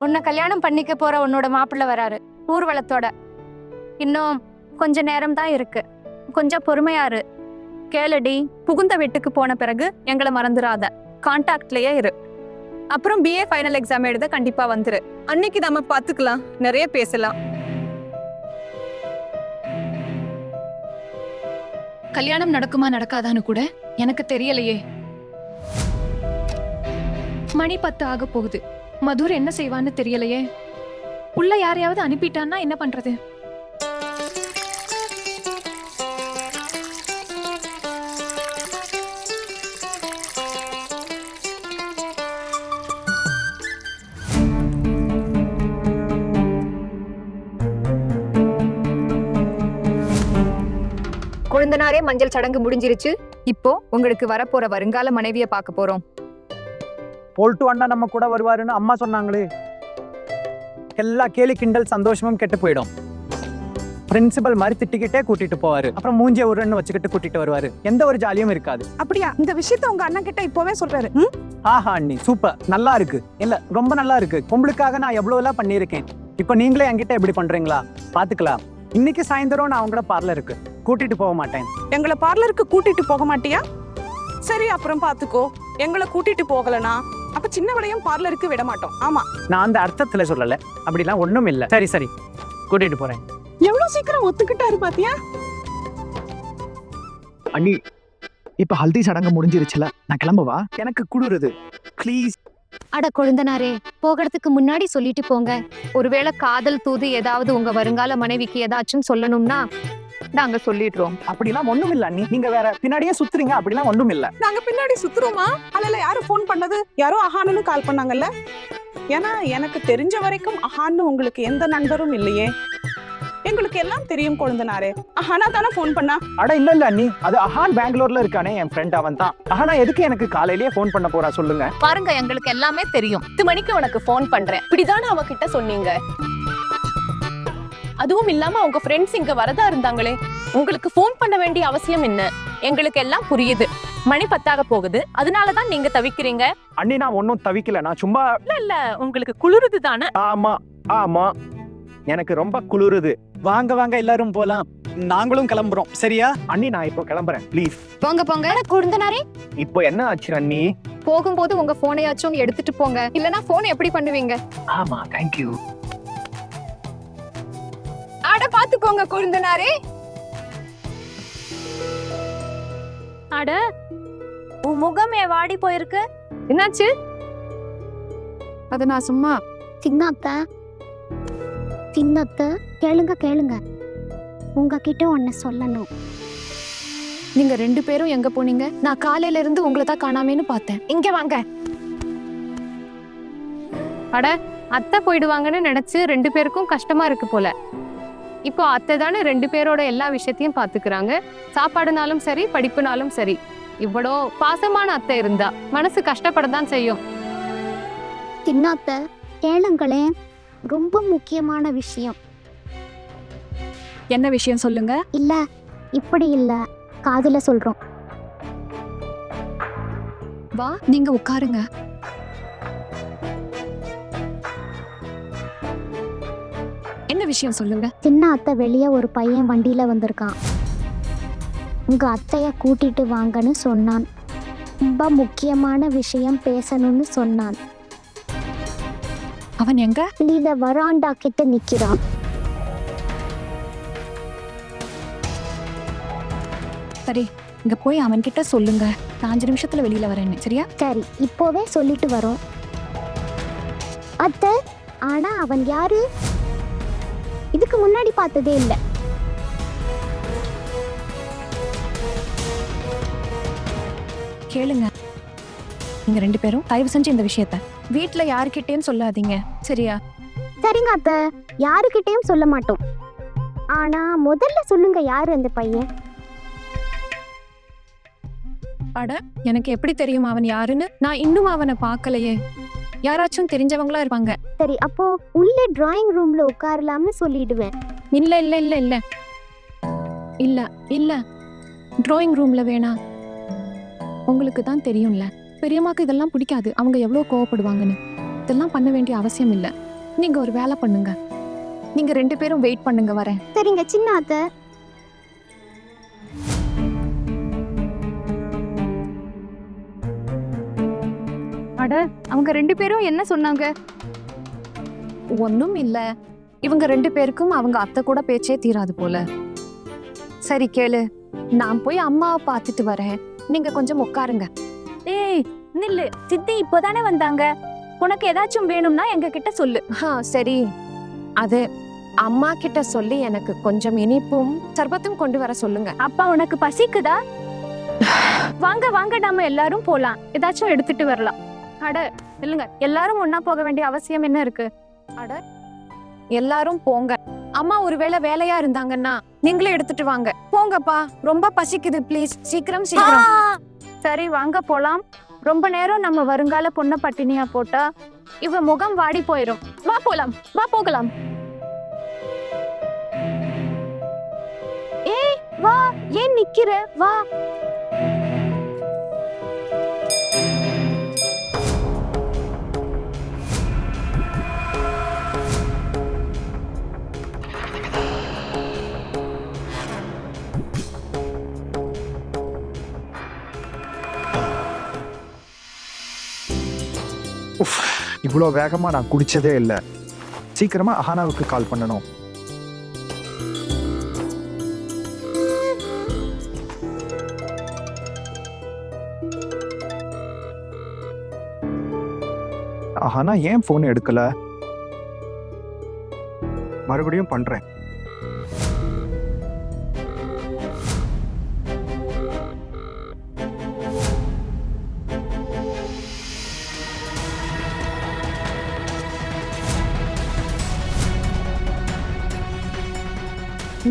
உன்னை கல்யாணம் பண்ணிக்க போற உன்னோட மாப்பிள்ளை வராரு ஊர்வலத்தோட. இன்னும் கொஞ்ச நேரம் தான் இருக்கு, கொஞ்சம் பொறுமையாரு. கேளடி, புகுந்த வீட்டுக்கு போன பிறகு எங்களை மறந்துடாத, கான்டாக்ட்லயே இரு. அப்புறம் BA ஃபைனல் எக்ஸாம் எழுத கண்டிப்பா வந்துரு. அன்னைக்கு நம்ம பாத்துக்கலாம், நிறைய பேசலாம். கல்யாணம் நடக்குமா நடக்காதான்னு கூட எனக்கு தெரியலையே. மணி 10 ஆக போகுது. மதுர் என்ன செய்வான்னு தெரியலையே. உள்ள யாரையாவது அனுப்பிட்டான்னா என்ன பண்றது? கொழுந்தனாரே, மஞ்சள் சடங்கு முடிஞ்சிருச்சு. இப்போ உங்களுக்கு வரப்போற வருங்கால மனைவிய பார்க்க போறோம். போல்ட்டு அண்ணா நம்ம கூட வருவாருன்னு அம்மா சொன்னாங்களே. எல்லா கேலி கிண்டல் சந்தோஷமும் கெட்டு போயிடும். பிரின்சிபல் மாதிரி திட்டிக்கிட்டே கூட்டிட்டு போவாரு. அப்புறம் மூஞ்சிய உருன்னு வச்சுக்கிட்டு கூட்டிட்டு வருவாரு. எந்த ஒரு ஜாலியும் இருக்காது. அப்படியா? இந்த விஷயத்த உங்க அண்ணன் கிட்ட இப்பவே சொல்றாரு. ஆஹா அண்ணி, சூப்பர், நல்லா இருக்கு. இல்ல, ரொம்ப நல்லா இருக்கு. உங்களுக்காக நான் எவ்வளவு எல்லாம் பண்ணியிருக்கேன். இப்போ நீங்களே என்கிட்ட எப்படி பண்றீங்களா? பாத்துக்கலாம். இன்னைக்கு சாயந்தரம் நான் அவங்கள பார்லருக்கு கூட்டிட்டு போக மாட்டேன். எங்களை பார்லருக்கு கூட்டிட்டு போக மாட்டியா? சரி, அப்புறம் பாத்துக்கோ. எங்களை கூட்டிட்டு போகலனா அப்ப சின்னவளையும் பார்லருக்கு விட மாட்டோம். ஆமா, நான் அந்த அர்த்தத்துல சொல்லல. அப்படிலாம் ஒண்ணும் இல்ல. சரி சரி, கூட்டிட்டு போறேன். எவ்வளவு சீக்கிரம் ஒத்துக்கிட்டாரு பாத்தியா? அண்ணி, இப்ப ஹல்தி சடங்கு முடிஞ்சிருச்சுல, நான் கிளம்பவா? எனக்கு குளிருது, ப்ளீஸ். அட கொழுந்தனாரே, போகிறதுக்கு முன்னாடி சொல்லிட்டு போங்க. ஒருவேளை காதல் தூது ஏதாவது உங்க வருங்கால மனைவிக்கு ஏதாச்சும் சொல்லணும்னா நாங்க சொல்லிடுறோம். அப்படிலாம் ஒண்ணும் இல்ல அண்ணி, நீங்க வேற பின்னாடியே சுத்துறீங்க. அப்படிலாம் ஒண்ணும் இல்ல. நாங்க பின்னாடி சுத்துறோமா? அல்ல, யாரும் போன் பண்ணது? யாரோ அஹானுன்னு கால் பண்ணாங்கல்ல. ஏன்னா எனக்கு தெரிஞ்ச வரைக்கும் அஹான்னு உங்களுக்கு எந்த நண்பரும் இல்லையே. எங்களுக்கு எல்லாம் தெரியும் கொழுந்தனாரே. அஹானா தானே போன் பண்ணா? அட இல்ல இல்ல அண்ணி, அது அஹான் பெங்களூர்ல இருக்கானே, என் ஃப்ரெண்ட், அவன் தான். அஹானா எதுக்கு எனக்கு காலையிலேயே போன் பண்ண போறா சொல்லுங்க? பாருங்க, எங்களுக்கு எல்லாமே தெரியும். 10 மணிக்கு உனக்கு போன் பண்றேன், இப்படிதானே அவகிட்ட சொன்னீங்க. அதுவும் இல்லாம உங்க ஃப்ரெண்ட்ஸ் இங்க வரதா இருந்தாங்களே, உங்களுக்கு போன் பண்ண வேண்டிய அவசியம் என்ன? எங்களுக்கு எல்லாம் புரியுது. மணி 10 ஆக போகுது, அதனாலதான் நீங்க தவிக்கிறீங்க. அண்ணி, நான் ஒன்னும் தவிக்கல. நான் சும்மா இல்ல, உங்களுக்கு குளிருது தானே? ஆமா ஆமா, எனக்கு ரொம்ப குளிருது. வாங்க வாங்க, எல்லாரும் போலாம். நாங்களும் கிளம்புறோம், சரியா? அண்ணி, நான் இப்போ கிளம்புறேன், ப்ளீஸ். போங்க போங்க. கொழுந்தனாரே, இப்போ என்ன ஆச்சு அண்ணி? போகும்போது உங்க போனையாச்சும் எடுத்துட்டு போங்க, இல்லனா போன் எப்படி பண்ணுவீங்க? ஆமா, தேங்க்யூ. அட பாத்துக்கோங்க கொழுந்தனாரே. அட, உன் முகமே வாடி போயிருக்கு. என்னாச்சு? அது நான் சும்மா. சின்னத்த கேளுங்க, உங்ககிட்ட ஒன்னு சொல்லணும். நீங்க 2 பேரும் எங்க போனீங்க? நான் காலையில இருந்து உங்களை தான் காணாமேன்னு பார்த்தேன். இங்க வாங்க. அட, அத்தை போயிடுவாங்கன்னு நினைச்சு 2 பேருக்கும் கஷ்டமா இருக்கு போல. இப்போ அத்தை தானே 2 பேரோட எல்லா விஷயத்தையும் பாத்துக்கிறாங்க. சாப்பாடுனாலும் சரி, படிப்புனாலும் சரி. இவ்வளோ பாசமான அத்தை இருந்தா மனசு கஷ்டப்படத்தான் செய்யும். சின்னத்த கேளுங்களேன், ரொம்ப முக்கியமான விஷயம். என்ன விஷயம் சொல்லுங்க? இல்ல, இப்படி இல்ல, காதுல சொல்றோம். வா, நீங்க உட்காருங்க. என்ன விஷயம் சொல்லுங்க? சின்ன அத்தை வெளியே ஒரு பையன் வண்டியில வந்திருக்கான். உங்க அத்தைய கூட்டிட்டு வாங்கன்னு சொன்னான். ரொம்ப முக்கியமான விஷயம் பேசணும்னு சொன்னான். அவன் எங்க? வெளியில வராண்டா கிட்ட நிக்கிறான். சரி, இங்க போய் அவன் கிட்ட சொல்லுங்க. நான் 5 நிமிஷத்துல வெளியில வரேன்னு, சரியா? சரி, இப்போவே சொல்லிட்டு வரோம். அத்தை, ஆனா அவன் யாரு? இதுக்கு முன்னாடி பார்த்ததே இல்ல. கேளுங்க, நீங்க 2 பேரும் தயவு செஞ்சு இந்த விஷயத்த வீட்டுல யாருக்கிட்டேன்னு சொல்லாதீங்க, சரியா? சரிங்க அத்தை, யாருக்கிட்டையும் சொல்ல மாட்டோம். ஆனா முதல்ல சொல்லுங்க, யாரு அந்த பையன்? அட, எனக்கு எப்படி தெரியும் அவன் யாருன்னு? நான் இன்னும் அவனை பார்க்கலையே. யாராச்சும் தெரிஞ்சவங்களா இருப்பாங்க. சரி, அப்போ உள்ளே டிராயிங் ரூம்ல உட்காரலாம்னு சொல்லிடுவேன். இல்ல இல்ல இல்ல இல்ல இல்ல இல்ல, டிராயிங் ரூம்ல வேணாம். உங்களுக்கு தான் தெரியும்ல, பெரியம்மாக்கு இதெல்லாம் பிடிக்காது. அவங்க எவ்வளவு கோவப்படுவாங்கன்னு. இதெல்லாம் பண்ண வேண்டிய அவசியம் இல்ல. நீங்க ஒரு வேலை பண்ணுங்க, நீங்க 2 பேரும் வெயிட் பண்ணுங்க, வரேன். சரிங்க சின்ன அத்தை. அட, அவங்க 2 பேரும் என்ன சொன்னாங்க? ஒன்றும் இல்ல, இவங்க 2 பேருக்கும் அவங்க அத்தை கூட பேச்சே தீராது போல. சரி கேளு, நான் போய் அம்மாவை பார்த்துட்டு வரேன், நீங்க கொஞ்சம் உட்காருங்க. ஏய் நில்லு, சித்தி இப்போதானே வந்தாங்க. உனக்கு ஏதாச்சும் வேணும்னா எங்க கிட்ட சொல்லு. சரி, அது அம்மா கிட்ட சொல்லி எனக்கு கொஞ்சம் இனிப்பும் சர்பத்தும் கொண்டு வர சொல்லுங்க. அப்பா உனக்கு பசிக்குதா? வாங்க வாங்க, நம்ம எல்லாரும் போலாம், ஏதாச்சும் எடுத்துட்டு வரலாம். அட இல்லங்க, எல்லாரும் ஒன்னா போக வேண்டிய அவசியம் என்ன இருக்கு? எல்லாரும் போங்க. அம்மா ஒருவேளை வேலையா இருந்தாங்கன்னா நீங்களே எடுத்துட்டு வாங்க. போங்கப்பா, ரொம்ப பசிக்குது, ப்ளீஸ் சீக்கிரம் சீக்கிரம். சரி வாங்க போலாம். ரொம்ப நேரம் நம்ம வருங்கால பொண்ண பட்டினியா போட்டா இவ முகம் வாடி போயிரும். வா போலாம், வா போகலாம். ஏய் வா, ஏன் நிக்கிற? வா. இவ்வளோ வேகமா நான் குடிச்சதே இல்லை. சீக்கிரமா அஹானாவுக்கு கால் பண்ணணும். அஹானா ஏன் போன் எடுக்கல? மறுபடியும் பண்றேன்.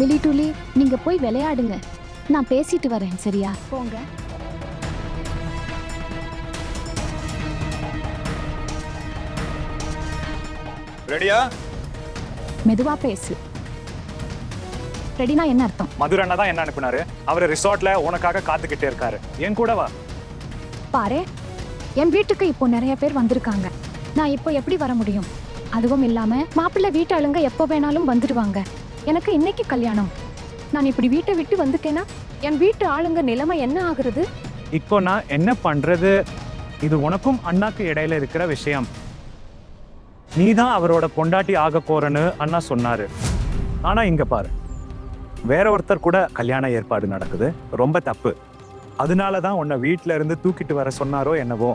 மிலி டூலி, நீங்க போய் விளையாடுங்க, நான் பேசிட்டு வரேன். சரியா? போங்க. ரெடியா? மெதுவா பேசு. ரெடினா என்ன அர்த்தம்? மதுர் அண்ணா தான் என்ன அனுப்புனாரு. அவர் ரிசார்ட்ல உனக்காக காத்துக்கிட்டே இருக்காரு. என் கூட வா. பாரு, என் வீட்டுக்கு இப்போ நிறைய பேர் வந்திருக்காங்க. நான் இப்போ எப்படி வர முடியும்? அதுவும் இல்லாம மாப்பிள்ளை வீட்டாளுங்க எப்போ வேணாலும் வந்துடுவாங்க. எனக்கு இன்னைக்கு கல்யாணம். நான் இப்படி வீட்டை விட்டு வந்துட்டேன்னா என் வீட்டு ஆளுங்க நிலைமை என்ன ஆகுறது? இப்போ நான் என்ன பண்றது? இது உனக்கும் அண்ணாக்கு இடையில இருக்கிற விஷயம். நீதான் அவரோட பொண்டாட்டி ஆக போறன்னு அண்ணா சொன்னாரு. ஆனா இங்க பாரு, வேற ஒருத்தர் கூட கல்யாண ஏற்பாடு நடக்குது. ரொம்ப தப்பு. அதனாலதான் உன்னை வீட்டுல இருந்து தூக்கிட்டு வர சொன்னாரோ என்னவோ.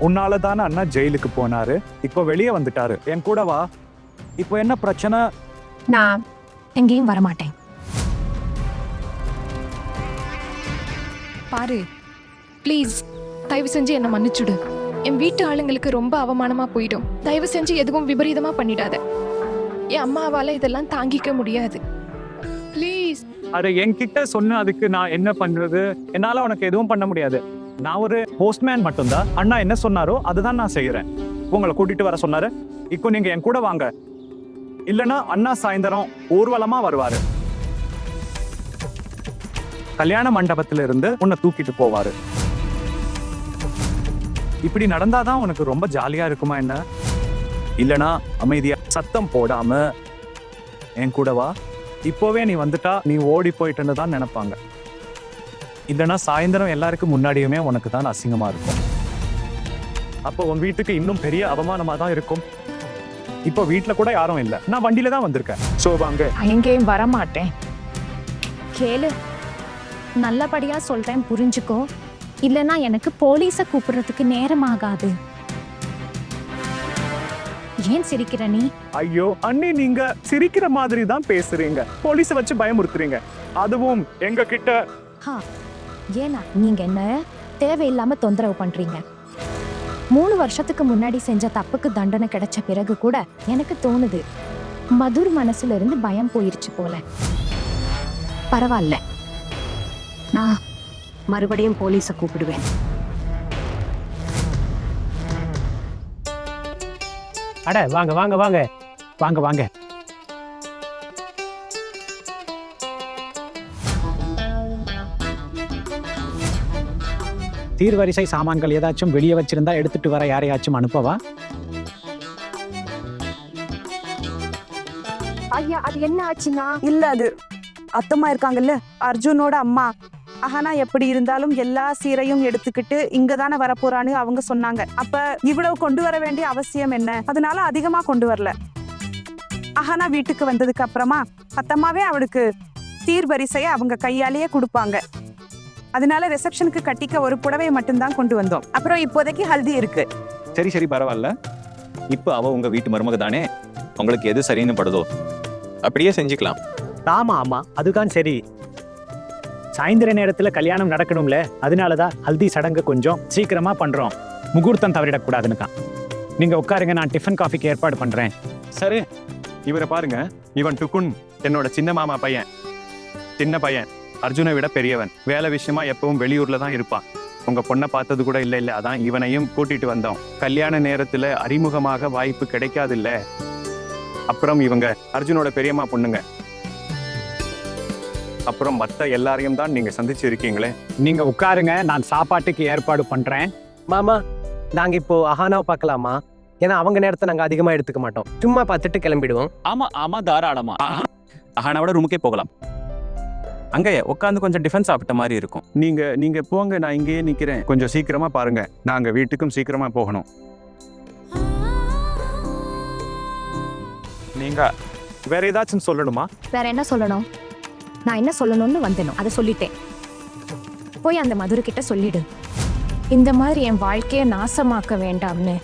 உன்னாலதானே அண்ணா ஜெயிலுக்கு போனாரு. இப்போ வெளியே வந்துட்டாரு. என் கூட வா. இப்போ என்ன பிரச்சனை? நான் எங்கேயும் வரமாட்டேன். பாரு, ப்ளீஸ் தயவு செஞ்சு என்னை மன்னிச்சுடு. என் வீட்டு ஆளுங்களுக்கு ரொம்ப அவமானமா போயிடும். தயவு செஞ்சு எதுவும் விபரீதமா பண்ணிடாத. என் அம்மாவால இதெல்லாம் தாங்கிக்க முடியாது. ப்ளீஸ். அட என்கிட்ட சொன்ன அதுக்கு நான் என்ன பண்றது? என்னால உனக்கு எதுவும் பண்ண முடியாது. நான் ஒரு போஸ்ட்மேன் மட்டும்தான். அண்ணா என்ன சொன்னாரோ அதுதான் நான் செய்யறேன். உங்களை கூட்டிட்டு வர சொன்னாரு. இப்போ நீங்க என் கூட வாங்க. இல்லனா அண்ணா சாயந்தரம் ஊர்வலமா வருவாரு. கல்யாண மண்டபத்துல இருந்து உன்னை தூக்கிட்டு போவாரு. இப்படி நடந்தாதான் உனக்கு ரொம்ப ஜாலியா இருக்குமா என்ன? இல்லனா அமைதியா சத்தம் போடாம என் கூட வா. இப்போவே நீ வந்துட்டா நீ ஓடி போயிட்டுன்னு தான் நினைப்பாங்க. இல்லனா சாயந்தரம் எல்லாருக்கும் முன்னாடியுமே உனக்கு தான் அசிங்கமா இருக்கும். அப்போ உன் வீட்டுக்கு இன்னும் பெரிய அவமானமா தான் இருக்கும். இப்போ வீட்டுல கூட யாரும் இல்ல. நான் வண்டியில தான் வந்திருக்கேன். சோ வாங்க. எங்கேயும் வரமாட்டேன். கேளு, நல்லபடியா சொல்றேன், புரிஞ்சுக்கோ. இல்லனா எனக்கு போலீஸை கூப்பிடுறதுக்கு நேரம் ஆகாது. ஏன் சிரிக்கிற நீ? ஐயோ அண்ணி, நீங்க சிரிக்கிற மாதிரி தான் பேசுறீங்க. போலீஸ வச்சு பயமுறுத்துறீங்க, அதுவும் எங்க கிட்ட. ஏன்னா நீங்க என்ன தேவையில்லாம தொந்தரவு பண்றீங்க. 3 வருஷத்துக்கு முன்னாடி செஞ்ச தப்புக்கு தண்டனை கிடைச்ச பிறகு கூட எனக்கு தோணுது மதுர் மனசுல இருந்து பயம் போயிருச்சு போல. பரவாயில்ல, நான் மறுபடியும் போலீஸை கூப்பிடுவேன். அட வாங்க வாங்க வாங்க வாங்க வாங்க. சீர்வரிசை சாமான்கள் ஏதாச்சும் வெளியே வச்சிருந்தா எடுத்துட்டு வர யாரையாச்சும் அனுப்பவா? ஐயா அது என்ன ஆச்சுன்னா இல்ல அது அத்தம்மா இருக்காங்கல்ல, அர்ஜுனோட அம்மா. அஹானா எப்படி இருந்தாலும் எல்லா சீரையும் எடுத்துக்கிட்டு இங்க தானே வரப்போறான்னு அவங்க சொன்னாங்க. அப்ப இவ்வளவு கொண்டு வர வேண்டிய அவசியம் என்ன? அதனால அதிகமா கொண்டு வரல. அஹானா வீட்டுக்கு வந்ததுக்கு அப்புறமா அத்தம்மாவே அவளுக்கு சீர்வரிசையை அவங்க கையாலேயே கொடுப்பாங்க. அதனால ரிசப்ஷனுக்கு கட்டிக்க ஒரு புடவை மட்டும்தான் கொண்டு வந்தோம். அப்புறம் இப்போதைக்கு ஹல்தி இருக்கு. சரி சரி பரவாயில்ல. இப்போ அவ உங்க வீட்டு மருமக தானே, உங்களுக்கு எது சரின்னு படுதோ அப்படியே செஞ்சுக்கலாம். ஆமா ஆமா, அதுதான் சரி. சாயந்தர நேரத்துல கல்யாணம் நடக்கணும்ல, அதனாலதான் ஹல்தி சடங்கு கொஞ்சம் சீக்கிரமா பண்றோம். முகூர்த்தம் தவறிடக்கூடாதுன்னு. நீங்க உட்காருங்க, நான் டிஃபன் காஃபிக்கு ஏற்பாடு பண்றேன். சரி, இவரை பாருங்க. இவன் டுக்குன், என்னோட சின்ன மாமா பையன். சின்ன பையன், அர்ஜுனை விட பெரியவன். வேலை விஷயமா எப்பவும் வெளியூர்ல தான் இருப்பான். உங்க பொண்ணை பார்த்தது கூட இல்ல. அதான் இவனையும் கூட்டிட்டு வந்தோம். கல்யாண நேரத்துல அறிமுகமாக வாய்ப்பு கிடைக்காது இல்ல. அப்புறம் இவங்க அர்ஜுனோட பெரியம்மா பொண்ணுங்க. அப்புறம் மத்த எல்லாரையும் தான் நீங்க சந்திச்சு இருக்கீங்களே. நீங்க உட்காருங்க, நான் சாப்பாட்டுக்கு ஏற்பாடு பண்றேன். மாமா, நாங்க இப்போ அஹானாவை பார்க்கலாமா? ஏன்னா அவங்க நேரத்தை நாங்க அதிகமா எடுத்துக்க மாட்டோம். சும்மா பார்த்துட்டு கிளம்பிடுவோம். ஆமா ஆமா, தாராளமா. அஹானாவோட ரூமுக்கே போகலாம். அங்கே உட்காந்து கொஞ்சம் டிஃபன் சாப்பிட்ட மாதிரி இருக்கும். நீங்க போங்க, நான் இங்கேயே நிக்கிறேன். கொஞ்சம் சீக்கிரமா பாருங்க, நாங்க வீட்டுக்கும் சீக்கிரமா போகணும். நீங்க வேற ஏதாச்சும் சொல்லணுமா? வேற என்ன சொல்லணும்? நான் என்ன சொல்லணும்னு வந்தேனோ அதை சொல்லிட்டேன். போய் அந்த மதுரை கிட்ட சொல்லிடு, இந்த மாதிரி என் வாழ்க்கையை நாசமாக்க வேண்டாம்னு.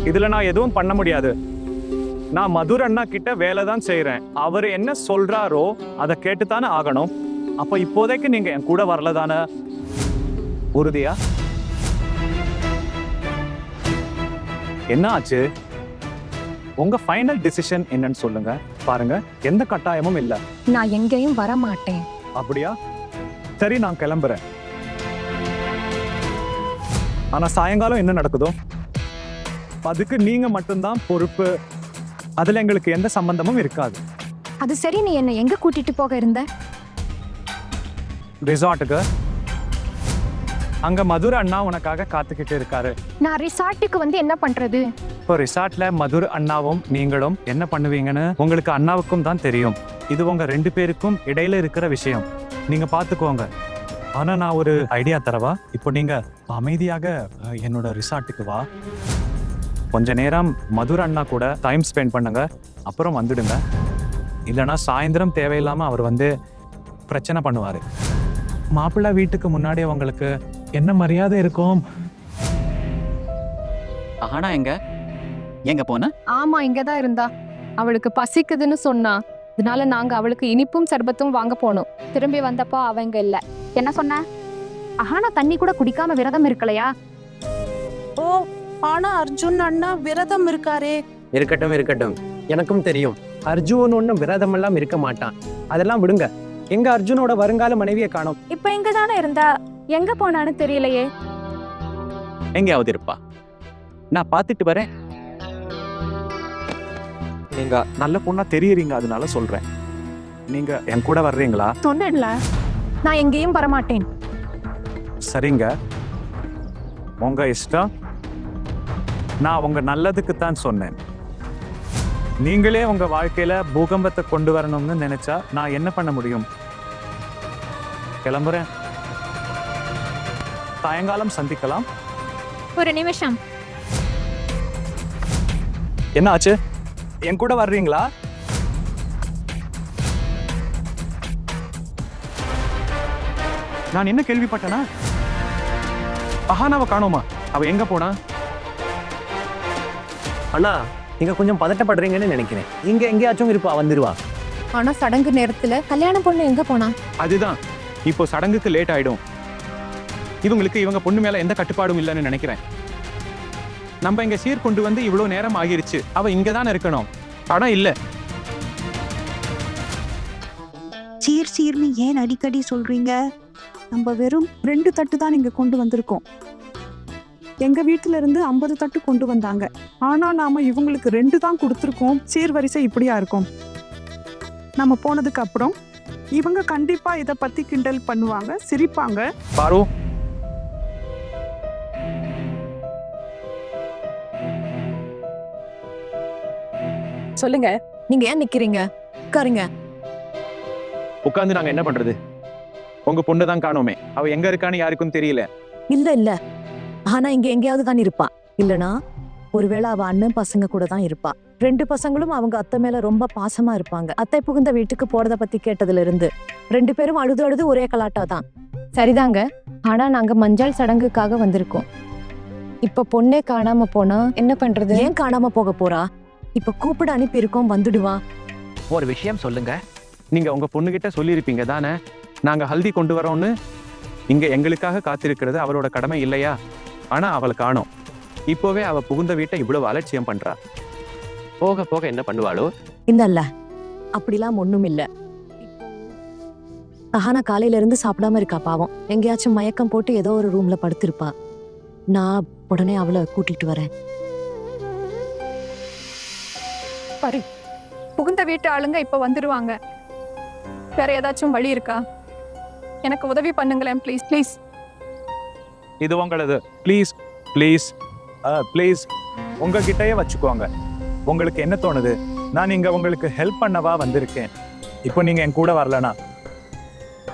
இதுல நான் எதுவும் பண்ண முடியாது. நான் மதுர் அண்ணா கிட்ட வேலை தான் செய்யறேன். அவர் என்ன சொல்றாரோ அதை கேட்டுத்தானே ஆகணும். அப்ப இப்போதைக்கு நீங்க என் கூட வரலதானே? உறுதியா? என்ன ஆச்சு? உங்க ஃபைனல் டிசிஷன் என்னன்னு சொல்லுங்க. பாருங்க, எந்த கட்டாயமும் இல்ல. நான் எங்கேயும் வர மாட்டேன். அப்படியா? சரி, நான் கிளம்புறேன். ஆனா சாயங்காலம் என்ன நடக்குதோ அதுக்கு நீங்க மட்டும்தான் பொறுப்பு. அதுல எங்களுக்கு எந்த சம்பந்தமும் இருக்காது. அது சரி, நீ என்ன எங்க கூட்டிட்டு போக இருந்த? ரிசார்ட்டுக்கு. அங்க மதுரை அண்ணா உனக்காக காத்துக்கிட்டு இருக்காரு. நான் ரிசார்ட்டுக்கு வந்து என்ன பண்றது? இப்போ ரிசார்ட்ல மதுரை அண்ணாவும் நீங்களும் என்ன பண்ணுவீங்கன்னு உங்களுக்கு அண்ணாவுக்கும் தான் தெரியும். இது உங்க 2 பேருக்கும் இடையில இருக்கிற விஷயம். நீங்க பாத்துக்கோங்க. ஆனா நான் ஒரு ஐடியா தரவா? இப்போ நீங்க அமைதியாக என்னோட ரிசார்ட்டுக்கு வா. கொஞ்ச நேரம் மதுரை அண்ணா கூட டைம் ஸ்பெண்ட் பண்ணுங்க, அப்புறம் வந்துடுங்க. இல்லைன்னா சாயந்தரம் தேவையில்லாம அவர் வந்து பிரச்சனை பண்ணுவாரு. மாப்பிள்ளை வீட்டுக்கு முன்னாடி உங்களுக்கு என்ன மரியாதை இருக்கும்? அஹானா எங்க போன? ஆமா, இங்கதான் இருந்தா. அவளுக்கு பசிக்குதுன்னு சொன்னா, அதனால நாங்க அவளுக்கு இனிப்பும் சர்பத்தும் வாங்க போனோம். திரும்பி வந்தப்போ அவங்க இல்ல. என்ன சொன்ன? அஹானா தண்ணி கூட குடிக்காம விரதம் இருக்கலையா? ஓ, ஆனா அர்ஜுன் அண்ணா விரதம் இருக்காரே. இருக்கட்டும் இருக்கட்டும், எனக்கும் தெரியும் அர்ஜுன் ஒன்றும் விரதம் எல்லாம் இருக்க மாட்டான். அதெல்லாம் விடுங்க. எங்க அர்ஜுனோட வருங்கால மனைவியை காணோம். இப்ப இங்க தானே இருந்தா, எங்க போனான்னு தெரியலையே. எங்கேயாவது இருப்பா, நான் பார்த்துட்டு வரேன். நீங்க நல்ல பொண்ணா தெரியுறீங்க, அதனால சொல்றேன். நீங்க என் கூட வர்றீங்களா? சொன்னேன்ல, நான் எங்கேயும் வரமாட்டேன். சரிங்க, உங்க இஷ்டம். நான் உங்க நல்லதுக்கு தான் சொன்னேன். நீங்களே உங்க வாழ்க்கையில பூகம்பத்தை கொண்டு வரணும்னு நினைச்சா நான் என்ன பண்ண முடியும்? கிளம்புறேன். சாயங்காலம் சந்திக்கலாம். ஒரு நிமிஷம். என்ன ஆச்சு? என் கூட வர்றீங்களா? நான் என்ன கேள்விப்பட்டேனா? அஹானாவை காணோமா? அவ எங்க போனா? அண்ணா, நீங்க கொஞ்சம் பதட்டப்படுறீங்கன்னு நினைக்கிறேன். இங்க எங்கேயாச்சும் இருப்பா, வந்துருவா. ஆனா சடங்கு நேரத்துல கல்யாண பொண்ணு எங்க போனா? அதுதான், இப்போ சடங்குக்கு லேட் ஆயிடும். இவங்க பொண்ணு மேல எந்த கட்டுப்பாடும் இல்லைன்னு நினைக்கிறேன். நம்ம இங்க சீர் கொண்டு வந்து இவ்வளவு நேரம் ஆகிருச்சு. அவ இங்கதான் இருக்கணும். ஆனா இல்ல. சீர்னு ஏன் அடிக்கடி சொல்றீங்க? நம்ம வெறும் 2 தட்டு தான் இங்க கொண்டு வந்திருக்கோம். எங்க வீட்டுல இருந்து 50 தட்டு கொண்டு வந்தாங்க. ஆனா நாம இவங்களுக்கு 2 தான் கொடுத்துருக்கோம். சீர்வரிசை இப்படியா இருக்கும்? நம்ம போனதுக்கு அப்புறம் இவங்க கண்டிப்பா இத பத்தி கிண்டல் பண்ணுவாங்க, சிரிப்பாங்க. பாரு, சொல்லுங்க, நீங்க ஏன் நிக்கிறீங்க? உட்காருங்க. உட்கார்ந்து நாங்க என்ன பண்றது? உங்க பொண்ணு தான் காணோமே. அவ எங்க இருக்கான்னு யாருக்கும் தெரியல. இல்ல ஆனா இங்க எங்கேயாவது தான் இருப்பா. இல்லனா ஒருவேளை அவ அண்ணன் பசங்க கூட தான் இருப்பா. 2 பசங்களும் அவங்க அத்தை மேல ரொம்ப பாசமா இருப்பாங்க. அத்தை புகுந்த வீட்டுக்கு போறத பத்தி கேட்டதுல இருந்து 2 பேரும் அழுது ஒரே கலாட்டா தான். சரிதாங்க, ஆனா நாங்க மஞ்சள் சடங்குக்காக வந்திருக்கோம். இப்ப பொண்ணே காணாம போனா என்ன பண்றது? ஏன் காணாம போக போறா? இப்ப கூப்பிட அனுப்பி இருக்கோம், வந்துடுவா. ஒரு விஷயம் சொல்லுங்க. நீங்க உங்க பொண்ணுகிட்ட சொல்லியிருப்பீங்க தானே, நாங்க ஹல்தி கொண்டு வரோம்னு. இங்க எங்களுக்காக காத்திருக்கிறது அவரோட கடமை இல்லையா? ஆனா அவளை காணோம். இப்போவே அவ புகுந்த வீட்டை இவ்வளவு அலட்சியம் பண்றா. போக போக என்ன பண்ணுவாளோ? இல்ல அப்படிலாம் ஒண்ணும் இல்ல. ஆனா காலையில இருந்து சாப்பிடாம இருக்கா பாவம். எங்கேயாச்சும் மயக்கம் போட்டு ஏதோ ஒரு ரூம்ல படுத்திருப்பா. நான் உடனே அவளை கூட்டிட்டு வரேன். பாரு, புகுந்த வீட்டு ஆளுங்க இப்ப வந்துருவாங்க. வேற ஏதாச்சும் வழி இருக்கா? எனக்கு உதவி பண்ணுங்களேன் ப்ளீஸ் ப்ளீஸ். இது உங்களது. ப்ளீஸ் ப்ளீஸ் ப்ளீஸ் உங்ககிட்டயே வச்சுக்கோங்க. உங்களுக்கு என்ன தோணுது? நான் இங்க உங்களுக்கு ஹெல்ப் பண்ணவா வந்திருக்கேன். இப்போ நீங்க என் கூட வரலனா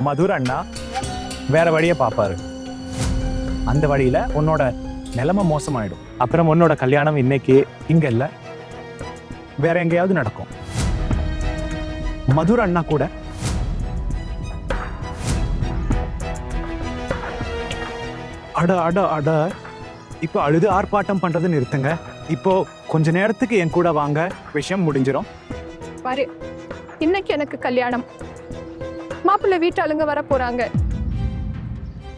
மதுர் அண்ணா வேற வழியை பார்ப்பாரு. அந்த வழியில உன்னோட நிலைமை மோசமாயிடும். அப்புறம் உன்னோட கல்யாணம் இன்னைக்கு இங்க இல்ல, வேற எங்கேயாவது நடக்கும். மதுர் அண்ணா கூட அட அட அட இப்போ அழுது ஆர்ப்பாட்டம் பண்றது நிறுத்துங்க. இப்போ கொஞ்ச நேரத்துக்கு என் கூட வாங்க, விஷயம் முடிஞ்சிடும். பாரு, இன்னைக்கு எனக்கு கல்யாணம். மாப்பிள்ளை வீட்டு ஆளுங்க வர போறாங்க.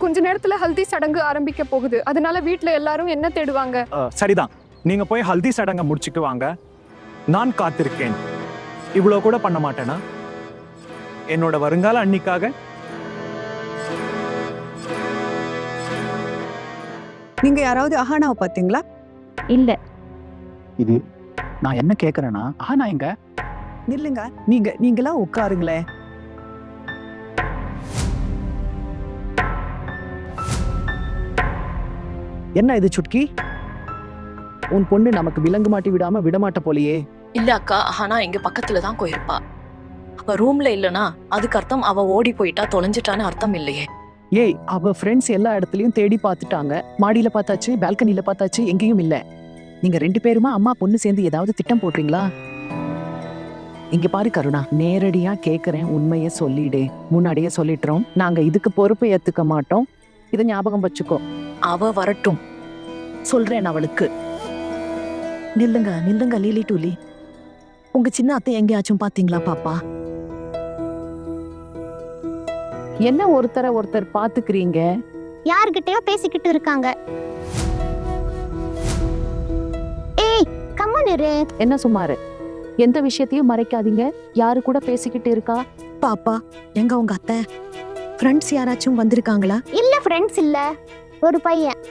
கொஞ்ச நேரத்துல ஹல்தி சடங்கு ஆரம்பிக்க போகுது. அதனால வீட்டுல எல்லாரும் என்ன தேடுவாங்க? சரிதான், நீங்க போய் ஹல்தி சடங்கை முடிச்சுட்டு வாங்க. நான் காத்திருக்கேன். இவ்வளவு கூட பண்ண மாட்டேனா என்னோட வருங்கால அன்னிக்காக? நீங்க யாராவது அஹானாவை பாத்தீங்களா? இல்ல. இது நான் என்ன கேக்குறேன்னா, நான் எங்க? நில்லுங்க, நீங்களா உட்காருங்களே. என்ன இது சுட்கி? உன் பொண்ணு நமக்கு விலங்கு மாட்டி விடாம விடமாட்ட போலியே. இல்ல அக்கா, ஆனா எங்க பக்கத்துல தான் போயிருப்பா. அவ ரூம்ல இல்லனா அதுக்கு அர்த்தம் அவ ஓடி போயிட்டா, தொலைஞ்சிட்டான்னு அர்த்தம் இல்லையே. ஏய், அவ ஃப்ரெண்ட்ஸ் எல்லா இடத்துலயும் தேடி பார்த்துட்டாங்க. மாடியில பார்த்தாச்சு, பால்கனில பார்த்தாச்சு, எங்கேயும் இல்ல. நீங்க 2 பேருமா அம்மா பொண்ணு சேர்ந்து ஏதாவது திட்டம் போடுறீங்களா? இங்க பாரு கருணா, நேரடியா கேக்குறேன், உண்மைய சொல்லிடு. முன்னாடியே சொல்லிட்டுறோம், நாங்க இதுக்கு பொறுப்பை ஏத்துக்க மாட்டோம். இதை ஞாபகம் வச்சுக்கோ. அவ வரட்டும், சொல்றேன் அவளுக்கு. நில்லுங்க லீலி டூலி. உங்க சின்ன அத்தை எங்கேயாச்சும் பாத்தீங்களா பாப்பா? என்ன ஒருத்தர் பாத்துக்கிறீங்க? யார்கிட்டயோ பேசிக்கிட்டு இருக்காங்க. ஏய், கம்மன் இரு. என்ன சுமாரு? எந்த விஷயத்தையும் மறைக்காதீங்க. யாரு கூட பேசிக்கிட்டு இருக்கா? பாப்பா, எங்க உங்க அத்தை? ஃப்ரெண்ட்ஸ் யாராச்சும் வந்திருக்காங்களா? இல்ல, ஃப்ரெண்ட்ஸ் இல்ல. ஒரு பையன்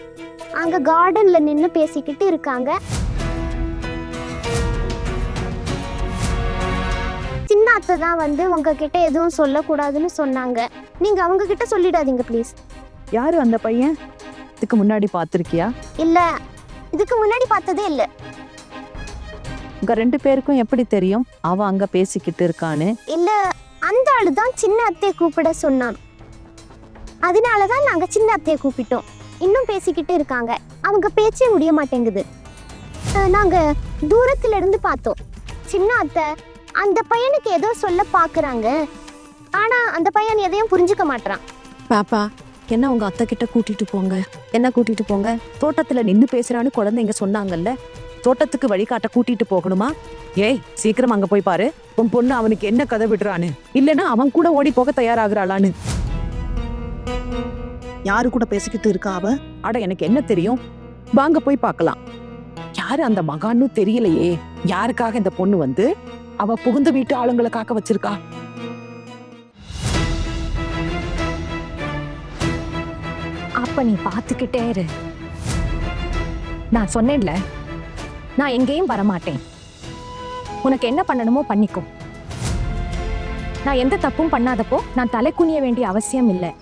அங்க கார்டன்ல நின்னு பேசிக்கிட்டு இருக்காங்க. சின்ன அத்தை தான் வந்து உங்ககிட்ட எதுவும் சொல்லக்கூடாதுன்னு சொன்னாங்க. நீங்க அவங்க கிட்ட சொல்லிடாதீங்க ப்ளீஸ். யாரு அந்த பையன்? இதுக்கு முன்னாடி பாத்திருக்கியா? இல்ல, இதுக்கு முன்னாடி பார்த்ததே இல்ல. உங்க 2 பேருக்கும் எப்படி தெரியும் அவ அங்க பேசிக்கிட்டு இருக்கான்னு? இல்ல, அந்த ஆளு தான் சின்ன அத்தையை கூப்பிட சொன்னான். அதனாலதான் நாங்க சின்ன அத்தையை கூப்பிட்டோம். இன்னும் பேசிக்கிட்டு இருக்காங்க. அவங்க பேச்சே முடிய மாட்டேங்குது. நாங்க தூரத்துல இருந்து பார்த்தோம். சின்ன அத்தை அந்த பையனுக்கு ஏதோ சொல்ல பாக்குறாங்க. ஆனா அந்த பையன் எதையும் புரிஞ்சுக்க மாட்டான். பாப்பா, என்ன உங்க அத்தை கிட்ட கூட்டிட்டு போங்க. என்ன கூட்டிட்டு போங்க? தோட்டத்துல நின்னு பேசுறான்னு குழந்தைங்க சொன்னாங்கல்ல, தோட்டத்துக்கு வழிகாட்ட கூட்டிட்டு போகணுமா? ஏய், சீக்கிரம் அங்க போய் பாரு, உன் பொண்ணு அவனுக்கு என்ன கதை விடுறான்னு. இல்லைன்னா அவன் கூட ஓடி போக தயாராகிறாளான்னு. யாரு கூட பேசிக்கிட்டு இருக்கா அவ? அட, எனக்கு என்ன தெரியும்? வாங்க போய் பார்க்கலாம். யாரு அந்த மகான்னு தெரியலையே. யாருக்காக இந்த பொண்ணு வந்து அவ புகுந்த வீட்டு ஆளுங்களை காக்க வச்சிருக்கா? அப்ப நீ பாத்துக்கிட்டே இரு. நான் சொன்னேன்ல, நான் எங்கேயும் வரமாட்டேன். உனக்கு என்ன பண்ணணுமோ பண்ணிக்கோ. நான் எந்த தப்பும் பண்ணாதப்போ நான் தலை குனிய வேண்டிய அவசியம் இல்லை.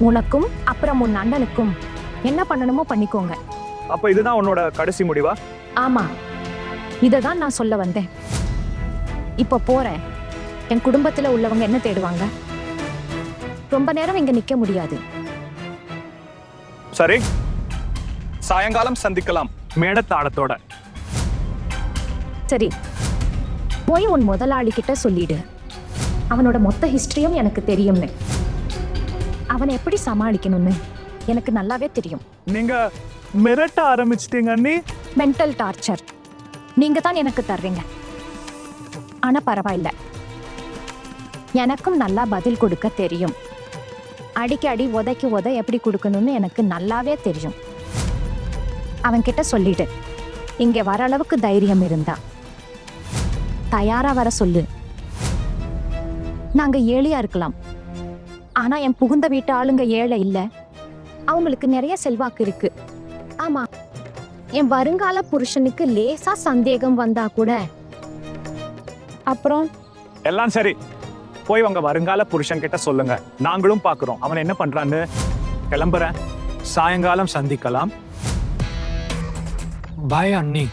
உனக்கும் அப்புறம் உன் அண்ணனுக்கும் என்ன பண்ணணுமோ பண்ணிக்கோங்க. அப்ப இதுதான் உன்னோட கடைசி முடிவா? ஆமா, இததான் நான் சொல்ல வந்தேன். இப்ப போறேன். என் குடும்பத்துல உள்ளவங்க என்ன தேடுவாங்க? ரொம்ப நேரம் இங்க நிக்க முடியாது. சரி, சாயங்காலம் சந்திக்கலாம் மேடத்தாளத்தோட. சரி, போய் உன் முதலாளி கிட்ட சொல்லிடு. அவனோட மொத்த ஹிஸ்டரியும் எனக்கு தெரியும்னு. அவனை எப்படி சமாளிக்கணும்னு எனக்கு நல்லாவே தெரியும். நீங்க மிரட்ட ஆரம்பிச்சிட்டீங்க அண்ணி. மென்டல் டார்ச்சர் நீங்க தான் எனக்கு தர்றீங்க. ஆனா பரவாயில்ல, எனக்கும் நல்லா பதில் கொடுக்க தெரியும். அடிக்கடி உதைக்கு உத எப்படி கொடுக்கணும்னு எனக்கு நல்லாவே தெரியும். அவன்கிட்ட சொல்லிடு, இங்க வர அளவுக்கு தைரியம் இருந்தா தயாரா வர சொல்லு. நாங்க ஏழையா இருக்கலாம், ஆனா என் புகுந்த வீட்டு ஆளுங்க ஏழை இல்ல. அவங்களுக்கு நிறைய செல்வாக்கு இருக்கு. ஆமா, என் வருங்கால புருஷனுக்கு லேசா சந்தேகம் வந்தா கூட அப்புறம் எல்லாம் சரி, போய் உங்க வருங்கால புருஷன் கிட்ட சொல்லுங்க. நாங்களும் பாக்குறோம் அவன் என்ன பண்றான்னு. கிளம்புறேன், சாயங்காலம் சந்திக்கலாம். பாய் அண்ணி.